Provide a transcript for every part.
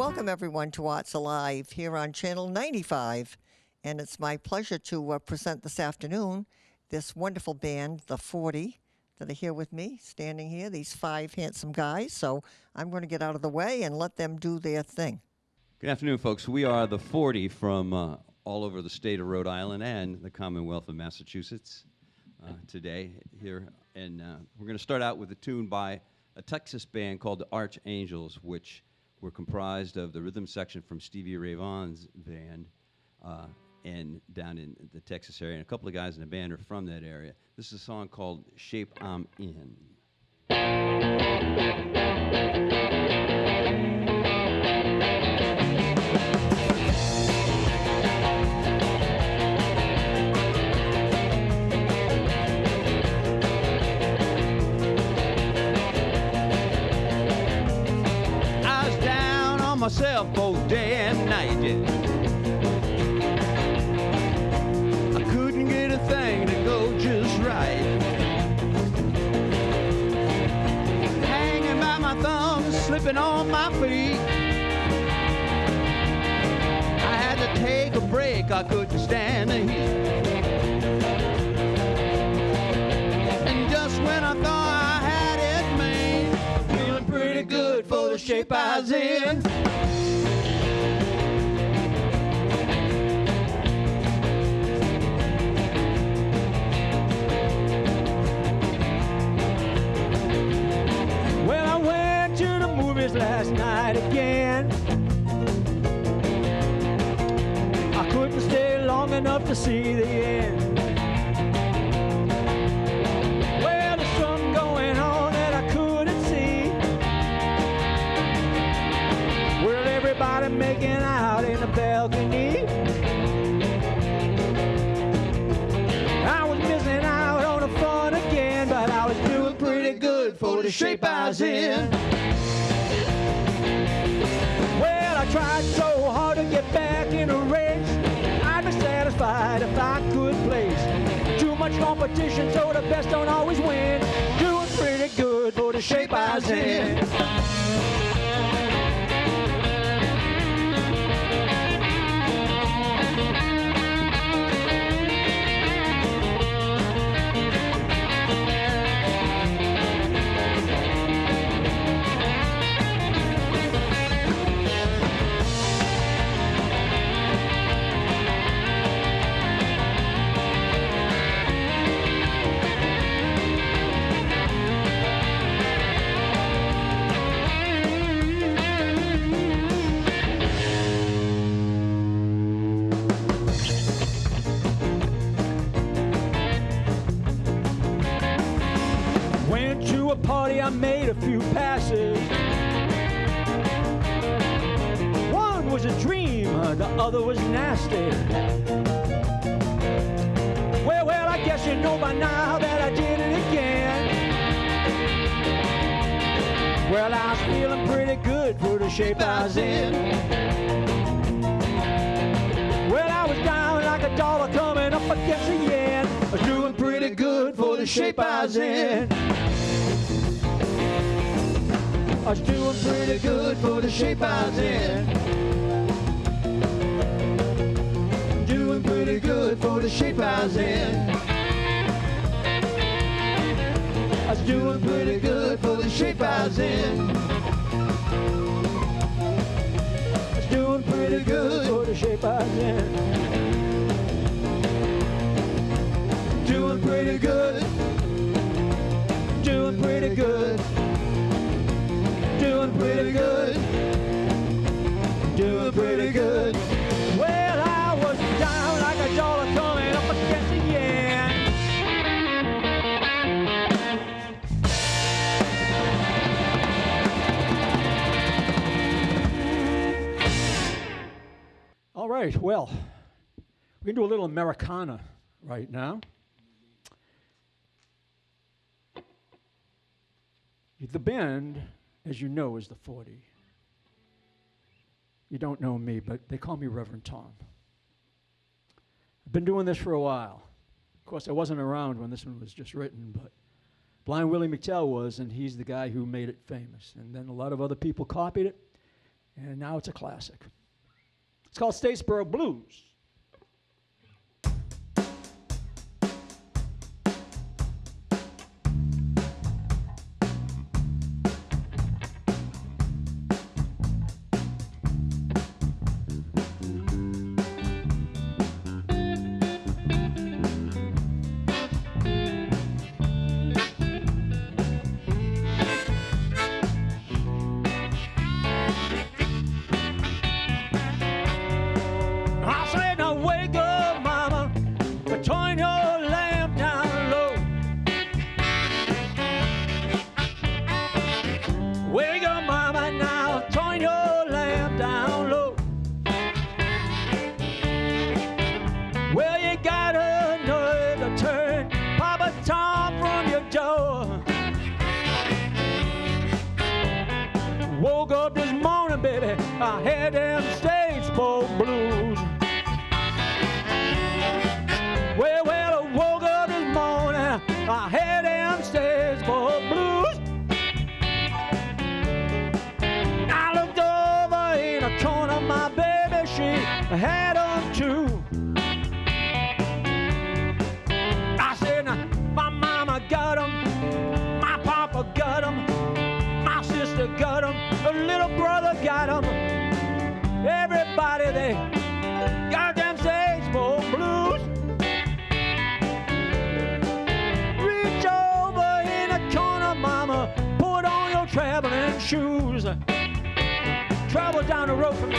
welcome everyone to Arts Alive here on Channel 95. And it's my pleasure to present this afternoon this wonderful band, the 40, that are here with me, standing here, these five handsome guys. So I'm going to get out of the way and let them do their thing. Good afternoon, folks. We are the 40 from all over the state of Rhode Island and the Commonwealth of Massachusetts today here. And we're going to start out with a tune by a Texas band called the Archangels, which were comprised of the rhythm section from Stevie Ray Vaughan's band and down in the Texas area. And a couple of guys in the band are from that area. This is a song called Shape I'm In. Myself both day and night, yeah. I couldn't get a thing to go just right. Hanging by my thumbs, slipping on my feet. I had to take a break, I couldn't stand the heat. And just when I thought I had it made, feeling pretty good for the shape I was in. Last night again, I couldn't stay long enough to see the end. Well, there's something going on that I couldn't see. Well, everybody making out in the balcony. I was missing out on the fun again, but I was doing pretty good for the shape I was in. I tried so hard to get back in a race. I'd be satisfied if I could place. Too much competition, so the best don't always win. Doing pretty good for the shape I was in. I made a few passes. One was a dream, the other was nasty. Well, I guess you know by now that I did it again. Well, I was feeling pretty good for the shape I was in. Well, I was down like a dollar coming up against the yen. I was doing pretty good for the shape I was in. I was doing pretty good for the shape I was in. Doing pretty good for the shape I was in. I was doing pretty good for the shape I was in. I was doing pretty good for the shape I was in. Doing pretty good. Doing pretty good. Doing pretty good, doing pretty good. Well, I was down like a dollar coming up against the yen. All right, well, we can do a little Americana right now. The band, as you know, is the 40. You don't know me, but they call me Reverend Tom. I've been doing this for a while. Of course, I wasn't around when this one was just written, but Blind Willie McTell was, and he's the guy who made it famous. And then a lot of other people copied it, And now it's a classic. It's called Statesboro Blues. I said, now wake up, mama, turn your lamp down low. Wake up, mama, now turn your lamp down low. Well, you got a nerve to turn Papa Tom from your door. Woke up this morning, baby, I had them Statesboro blues. Well, I woke up this morning, I had them Statesboro blues. I looked over in the corner, my baby, she had them too. I said, now, my mama got them, my papa got them, my sister got them, a little brother got them. Everybody, they got them Statesboro blues. Reach over in the corner, mama, put on your traveling shoes. Travel down the road from me.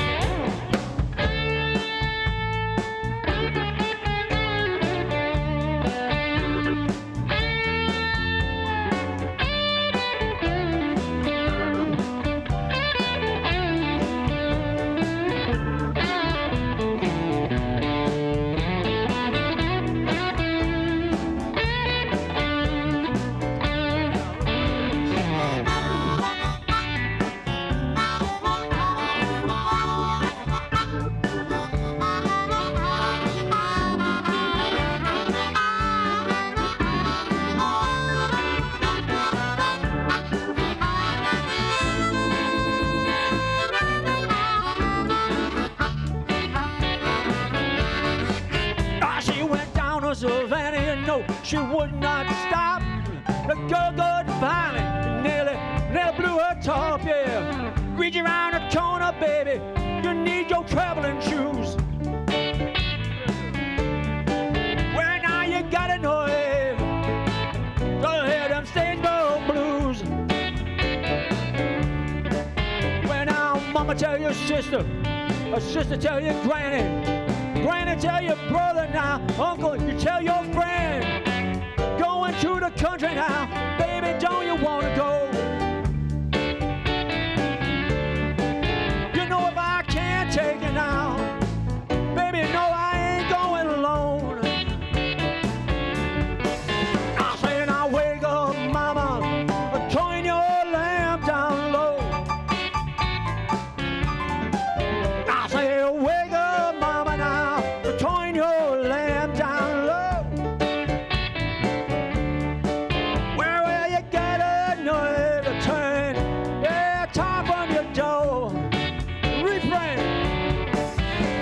She went down to Savannah, you know she would not stop. The girl got violent, nearly blew her top, yeah. Reach around the corner, baby, you need your traveling shoes. Well, now you gotta know it. Go ahead, them Statesboro blues. Well, now, mama tell your sister, a sister tell your granny. Granny, tell your brother now. Uncle, you tell your friend. Going to the country now. Baby, don't you want to go? You know if I can't take it now. Baby, no, I ain't going alone. I say now wake up, mama. Turn your lamp down low. I say wake up, mama, now. Turn your lamp down low. Well, you got a nerve to turn, yeah, top on your door. Refrain.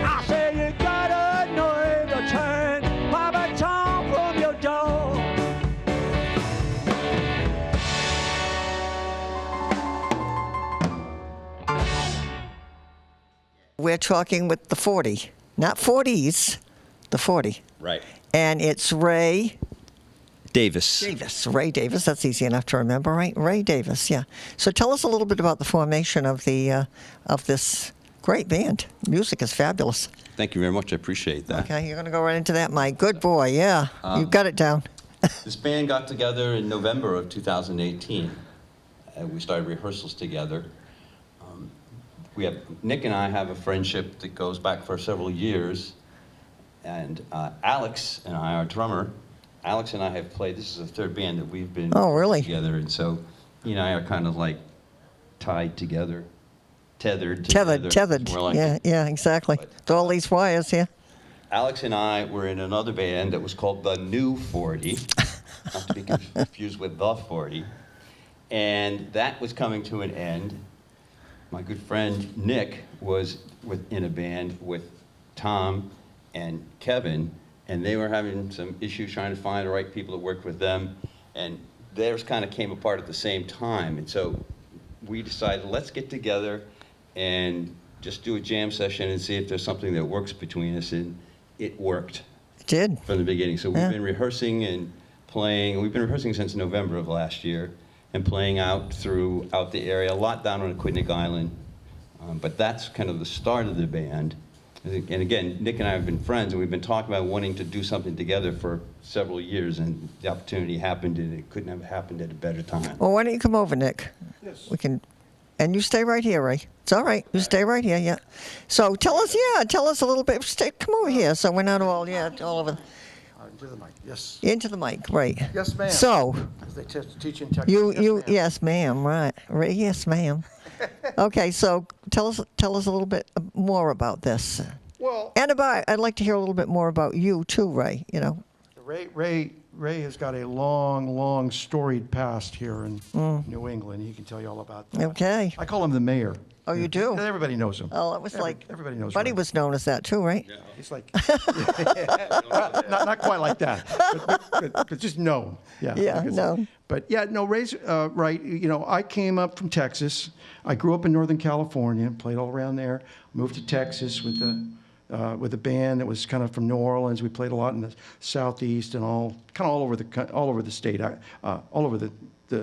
I say you got a nerve to turn Papa Tom from your door. We're talking with the 40, not 40s, the 40. Right. And it's Ray Davis. Davis. Ray Davis, that's easy enough to remember, right? Ray Davis, yeah. So tell us a little bit about the formation of this great band. Music is fabulous. Thank you very much. I appreciate that. Okay, you're going to go right into that, my good boy, yeah. You've got it down. This band got together in November of 2018. We started rehearsals together. Nick and I have a friendship that goes back for several years. And Alex and I, our drummer, Alex and I have played, this is the third band that we've been together. And so he and I are kind of like tied together, tethered. Tethered. More like Yeah, exactly. With all these wires, yeah. Alex and I were in another band that was called The New 40, not to be confused with The 40. And that was coming to an end. my good friend Nick was in a band with Tom and Kevin, and they were having some issues trying to find the right people that worked with them, and theirs kind of came apart at the same time. And so we decided, let's get together and just do a jam session and see if there's something that works between us, and it worked. It did. From the beginning. So we've Yeah. been rehearsing and playing. We've been rehearsing since November of last year and playing out throughout the area, a lot down on Aquidneck Island. But that's kind of the start of the band. And again, Nick and I have been friends, and we've been talking about wanting to do something together for several years, and the opportunity happened, and it couldn't have happened at a better time. Well, why don't you come over, Nick? Yes. We can, and you stay right here, Ray. It's all right. You stay right here, yeah. So tell us a little bit. Come over here, so we're not all over. Into the mic, yes. Into the mic, right. Yes, ma'am. So, As they teach in Texas. yes, ma'am, right. Ray, yes, ma'am. Okay, so tell us a little bit more about this. Well, And I'd like to hear a little bit more about you too, Ray, you know. Ray has got a long, storied past here in New England. He can tell you all about that. Okay. I call him the mayor. Oh, you do? Everybody knows him. Oh, it was like, Everybody knows Buddy Ray. was known as that too, right? He's like, not quite like that, but just known. Yeah. Yeah, like I said. known. But yeah, no, Ray's right. You know, I came up from Texas. I grew up in Northern California, played all around there. Moved to Texas with a band that was kind of from New Orleans. We played a lot in the Southeast and all over the state, all over the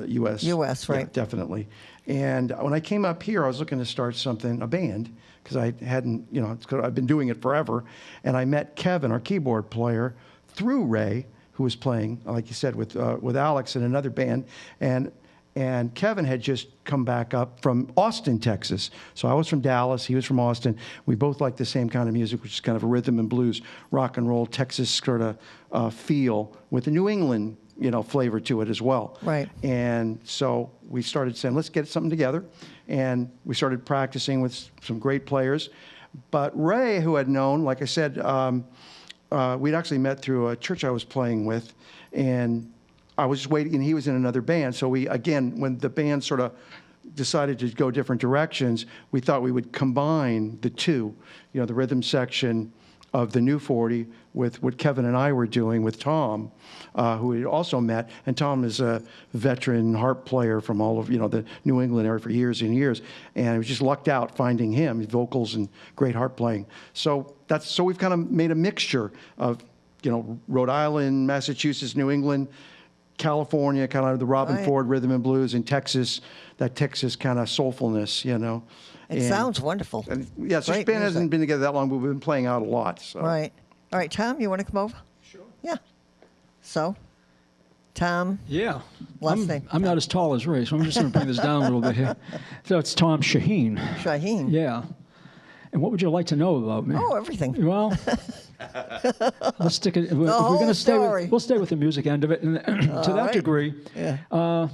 U.S. U.S., right. Yeah, definitely. And when I came up here, I was looking to start a band, because I hadn't, I've been doing it forever. And I met Kevin, our keyboard player, through Ray, who was playing, like you said, with Alex in another band. And Kevin had just come back up from Austin, Texas. So I was from Dallas, he was from Austin. We both liked the same kind of music, which is kind of a rhythm and blues, rock and roll, Texas sort of feel with a New England, flavor to it as well. Right. And so we started saying, let's get something together. And we started practicing with some great players. But Ray, who had known, like I said, we'd actually met through a church I was playing with. And I was just waiting, and he was in another band. So when the band sort of decided to go different directions, we thought we would combine the two, the rhythm section of the New 40 with what Kevin and I were doing with Tom, who we had also met. And Tom is a veteran harp player from all of, the New England area for years and years. And we just lucked out finding him, vocals and great harp playing. So we've kind of made a mixture of, Rhode Island, Massachusetts, New England, California, kind of the Robin Right. Ford rhythm and blues, and Texas, that Texas kind of soulfulness, It sounds wonderful. And yeah, so this Great band music. hasn't been together that long, but we've been playing out a lot. So. Right. All right, Tom, you want to come over? Sure. Yeah. So, Tom, Yeah. Last name. I'm not as tall as Ray, so I'm just going to bring this down a little bit here. So it's Tom Shaheen. Shaheen. Yeah. And what would you like to know about me? Oh, everything. Well, let's stick it. If we're whole going to stay story. we'll stay with the music end of it, and to that right. degree, Yeah.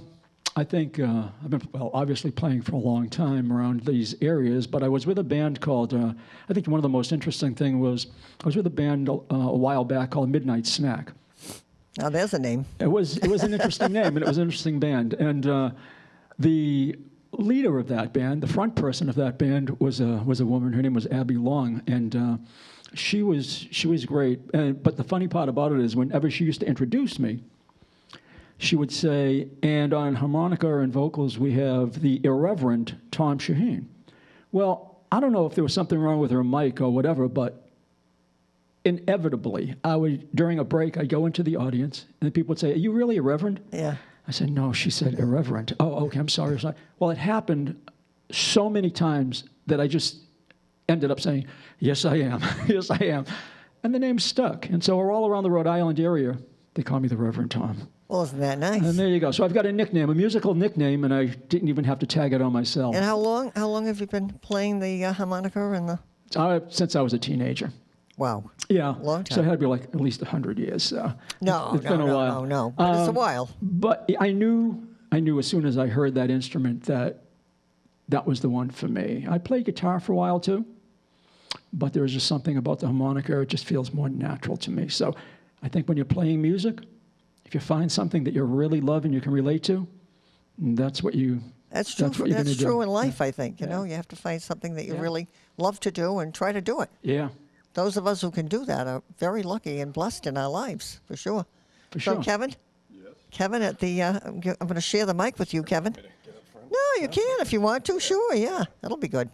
I think I've been obviously playing for a long time around these areas. But I was with a band called. I think one of the most interesting thing was I was with a band a while back called Midnight Snack. Now there's a name. It was an interesting name, and it was an interesting band. And the leader of that band, the front person of that band, was a woman. Her name was Abby Long, and she was great. But the funny part about it is, whenever she used to introduce me, she would say, "And on harmonica and vocals, we have the irreverent Tom Shaheen." Well, I don't know if there was something wrong with her mic or whatever, but inevitably, during a break, I'd go into the audience, and people would say, "Are you really irreverent?" Yeah. I said, "No," she said, "irreverent." "Oh, okay, I'm sorry." Well, it happened so many times that I just ended up saying, "Yes, I am." "Yes, I am." And the name stuck. And so we're all around the Rhode Island area. They call me the Reverend Tom. Well, isn't that nice? And there you go. So I've got a nickname, a musical nickname, and I didn't even have to tag it on myself. And how long have you been playing the harmonica and the? Since I was a teenager. Wow. Yeah. Long So it time. had to be like at least 100 years. No, it's been a while. no. But it's a while. But I knew as soon as I heard that instrument that was the one for me. I played guitar for a while too, but there was just something about the harmonica. It just feels more natural to me. So I think when you're playing music, if you find something that you really love and you can relate to, that's what you That's true. That's what you're That's gonna do. true in life, Yeah. I think. You Yeah. know, you have to find something that you Yeah. really love to do and try to do it. Yeah, Those of us who can do that are very lucky and blessed in our lives, for sure. for So, sure. Kevin? Yes. Kevin, at the I'm going to share the mic with you, Kevin. No, you can if you want to. Sure, yeah, that'll be good.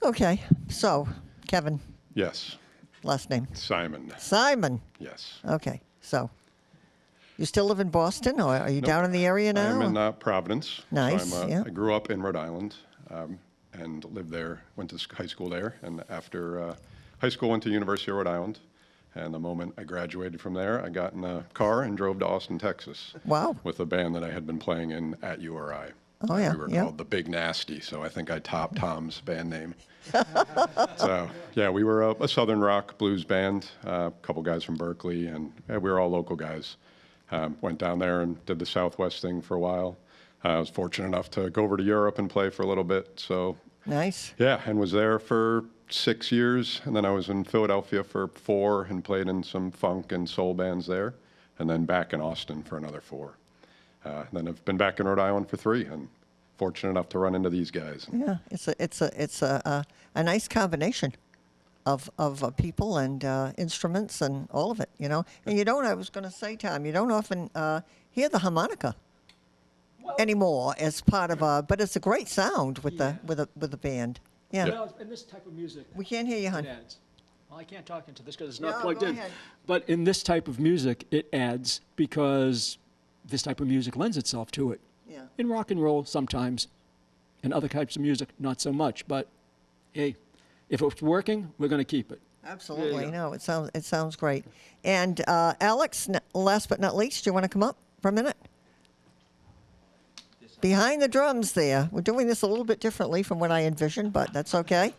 Okay, so Kevin, Yes, last name Simon. Simon. Yes. Okay, so you still live in Boston, or are you down in the area now? I'm in or- Providence. Nice, So yeah. I grew up in Rhode Island and lived there, went to high school there. And after high school, went to University of Rhode Island. And the moment I graduated from there, I got in a car and drove to Austin, Texas. Wow. With a band that I had been playing in at URI. Oh, yeah, We were yeah. called the Big Nasty, so I think I topped Tom's band name. So, yeah, we were a Southern rock blues band, a couple guys from Berkeley, and we were all local guys. Went down there and did the Southwest thing for a while. I was fortunate enough to go over to Europe and play for a little bit. So, Nice. yeah, and was there for 6 years. And then I was in Philadelphia for 4 and played in some funk and soul bands there. And then back in Austin for another 4. Then I've been back in Rhode Island for 3 and fortunate enough to run into these guys. Yeah, it's a nice combination of people and instruments and all of it, you know. And you don't. I was going to say, Tom, you don't often hear the harmonica anymore as part of a. But it's a great sound with the band. Yeah. Well, in this type of music, We can't hear you, hon. it adds. Well, I can't talk into this because it's No, not plugged go in. ahead. But in this type of music, it adds because this type of music lends itself to it. Yeah. In rock and roll, sometimes. In other types of music, not so much. But hey, if it's working, we're going to keep it. Absolutely. go. No, it sounds great. And Alex, last but not least, do you want to come up for a minute? Behind the drums there. We're doing this a little bit differently from what I envisioned, but that's okay.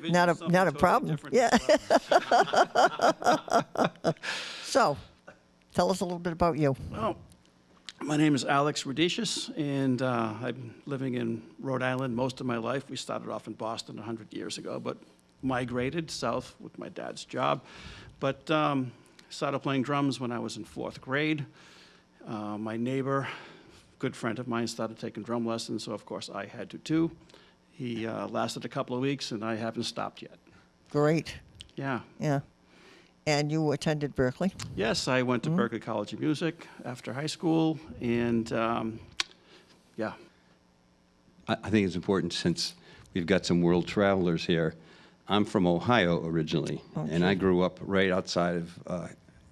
Not a problem. Yeah. So, tell us a little bit about you. Well, my name is Alex Radicius, and I've been living in Rhode Island most of my life. We started off in Boston 100 years ago, but migrated south with my dad's job. But started playing drums when I was in 4th grade. My neighbor, good friend of mine, started taking drum lessons, so of course I had to too. He lasted a couple of weeks, and I haven't stopped yet. Great. Yeah. Yeah. And you attended Berkeley? Yes, I went to Berkeley College of Music after high school, and yeah. I think it's important since we've got some world travelers here. I'm from Ohio originally, and I grew up right outside of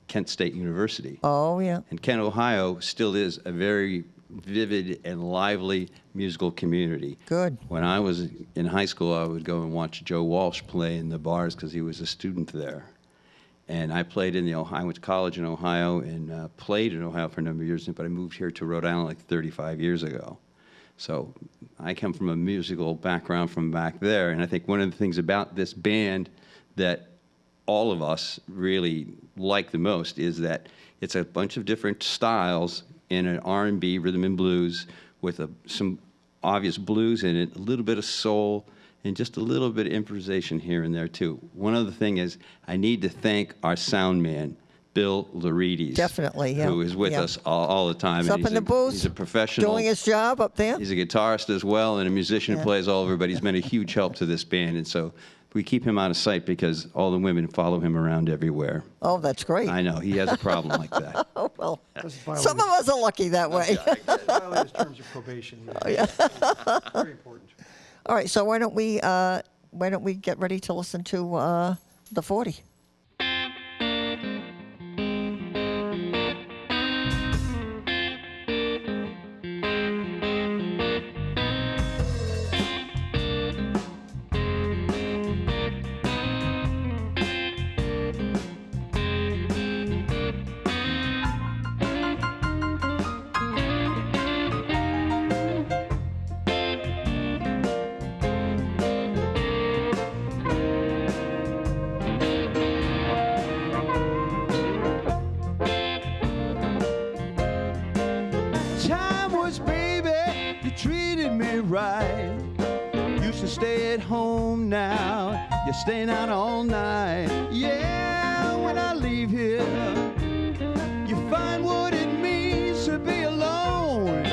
Kent State University. Oh, yeah. And Kent, Ohio still is a very vivid and lively musical community. Good. When I was in high school, I would go and watch Joe Walsh play in the bars because he was a student there. And I played in the Ohio, I went to college in Ohio and played in Ohio for a number of years, but I moved here to Rhode Island like 35 years ago. So I come from a musical background from back there, and I think one of the things about this band that all of us really like the most is that it's a bunch of different styles in an R&B, rhythm and blues, with some obvious blues in it, a little bit of soul, and just a little bit of improvisation here and there, too. One other thing is I need to thank our sound man, Bill Larides. Definitely, yeah. Who is with Yeah. us all the time. He's and up in the booth. He's a professional. Doing his job up there. He's a guitarist as well and a musician who Yeah. plays all over, but he's been a huge help to this band. And so we keep him out of sight because all the women follow him around everywhere. Oh, that's great. I know, he has a problem like that. Oh, well, That's some of us are lucky that way. violates terms of probation. Very important. All right, so why don't we get ready to listen to the 40? Time was, baby, you treated me right. Used to stay at home, now you're staying out all night. Yeah, when I leave here, you find what it means to be alone.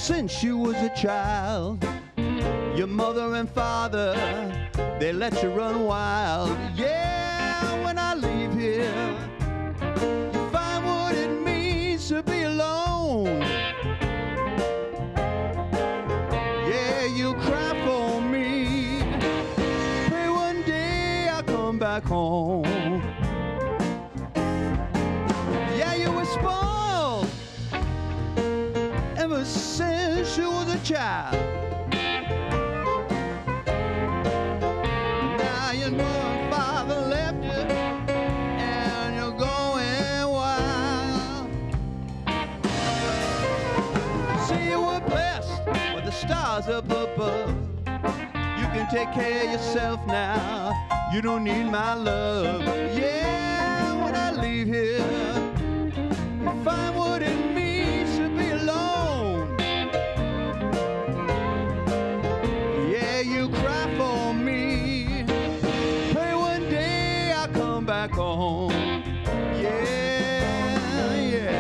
since you was a child. Your mother and father, they let you run wild. Yeah, when I leave here, you find what it means to be alone. Yeah, you cry for me. Pray one day I'll come back home. Yeah, you were spoiled ever since you was a child. Now your mother and father left you, and you're going wild. See, you were blessed with the stars up above. You can take care of yourself now. You don't need my love. Yeah, when I leave here, you find what it means to be alone. Yeah, you cry for me. Pray one day I'll come back home. Yeah, yeah.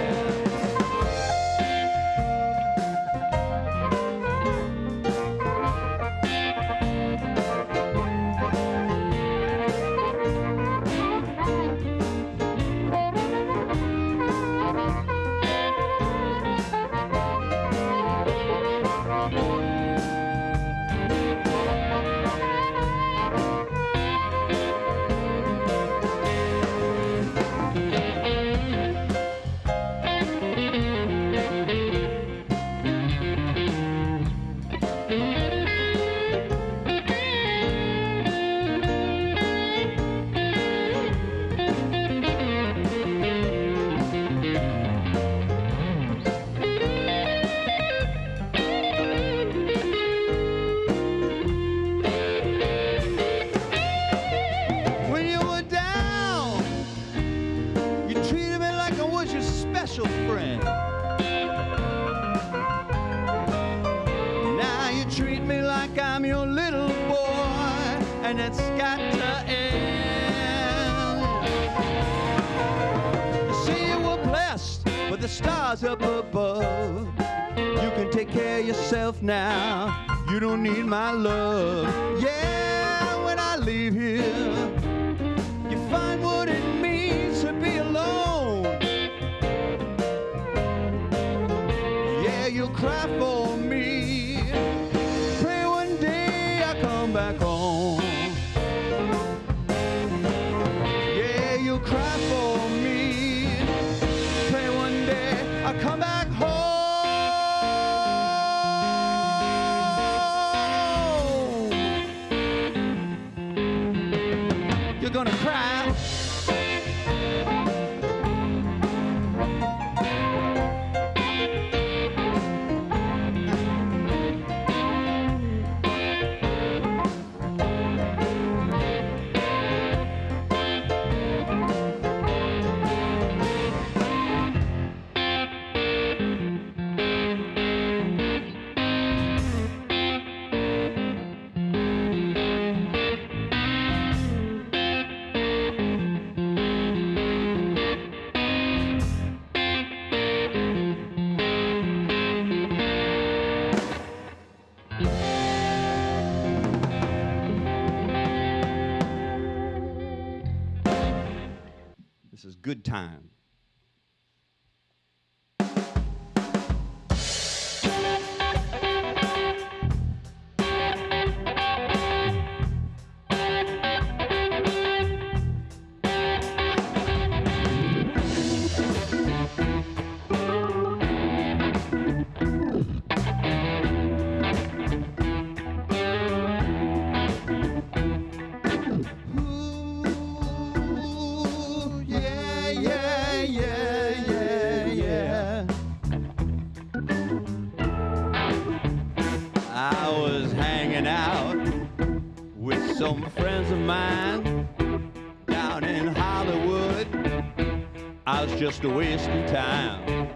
When you were down, you treated me like I was your special friend. Now you treat me like I'm your little boy, and it's got to end. You see, you were blessed with the stars up above. You can take care of yourself now. You don't need my love. Yeah, when I leave here, you find what it means to be alone. Yeah, you'll cry for me. Pray one day I'll come back home. Yeah, you'll cry for me. Pray one day I'll come back home. You're gonna cry. This is Good Time. Ooh, yeah, yeah, yeah, yeah, yeah. I was hanging out with some friends of mine down in Hollywood. I was just a wasting time.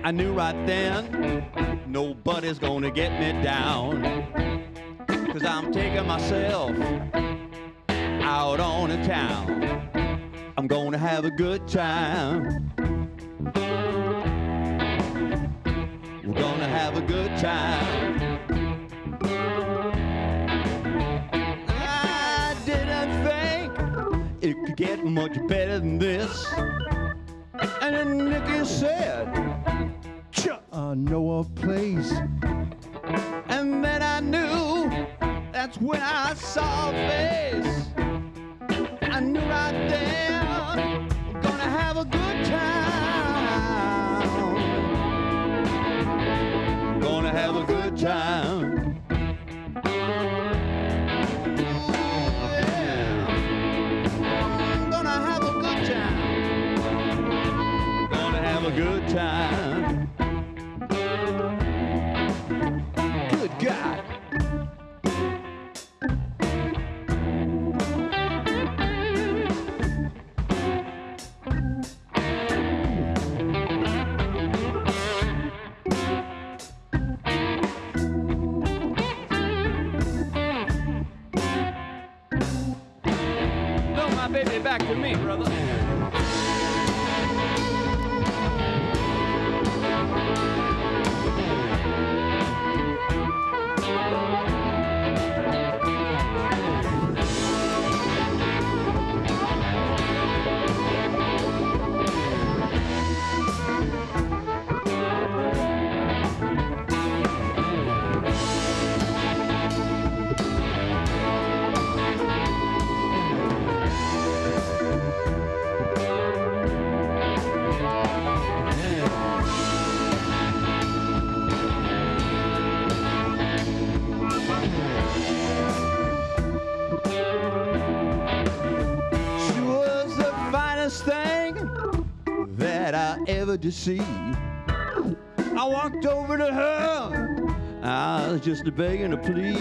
I knew right then nobody's gonna get me down, 'cause I'm taking myself out on the town. I'm gonna have a good time. We're gonna have a good time. I didn't think it could get much better than this. And then Nicky said, I know a place. and then I knew, that's when I saw a face. I knew right there, we're gonna have a good time. Gonna have a good time. Ooh, yeah. Gonna have a good time. Gonna have a good time. Good God. Throw my baby back to me, brother. She was the finest thing that I ever did see. I walked over to her, I was just begging her please.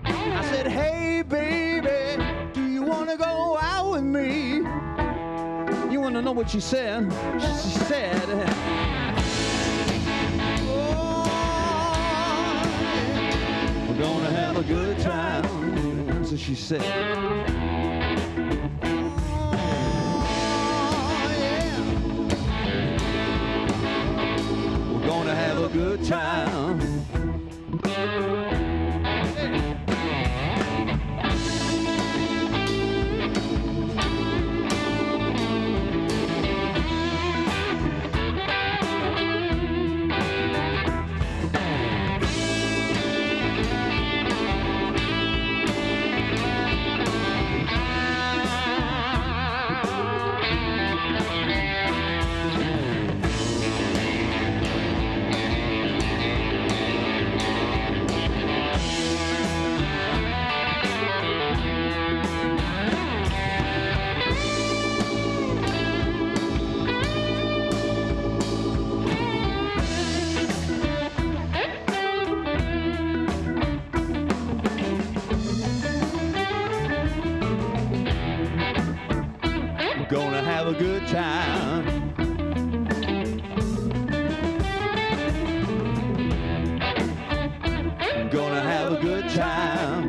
I said, hey baby, do you wanna go out with me? You wanna know what she said? She said, oh, we're gonna have a good time. So she said, gonna have a good time. Gonna have a good time. Gonna have a good time.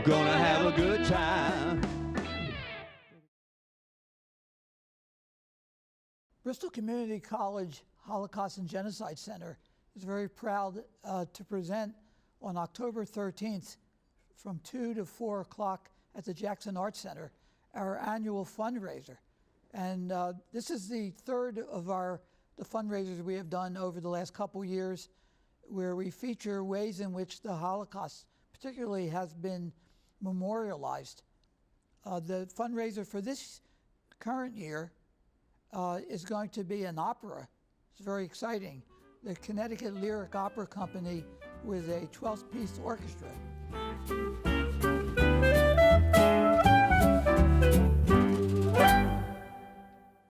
Gonna have a good time. Bristol Community College Holocaust and Genocide Center is very proud to present on October 13th from 2 to 4 o'clock at the Jackson Arts Center, our annual fundraiser. And this is the third of the fundraisers we have done over the last couple years, where we feature ways in which the Holocaust particularly has been memorialized. The fundraiser for this current year is going to be an opera. It's very exciting. The Connecticut Lyric Opera Company with a 12-piece orchestra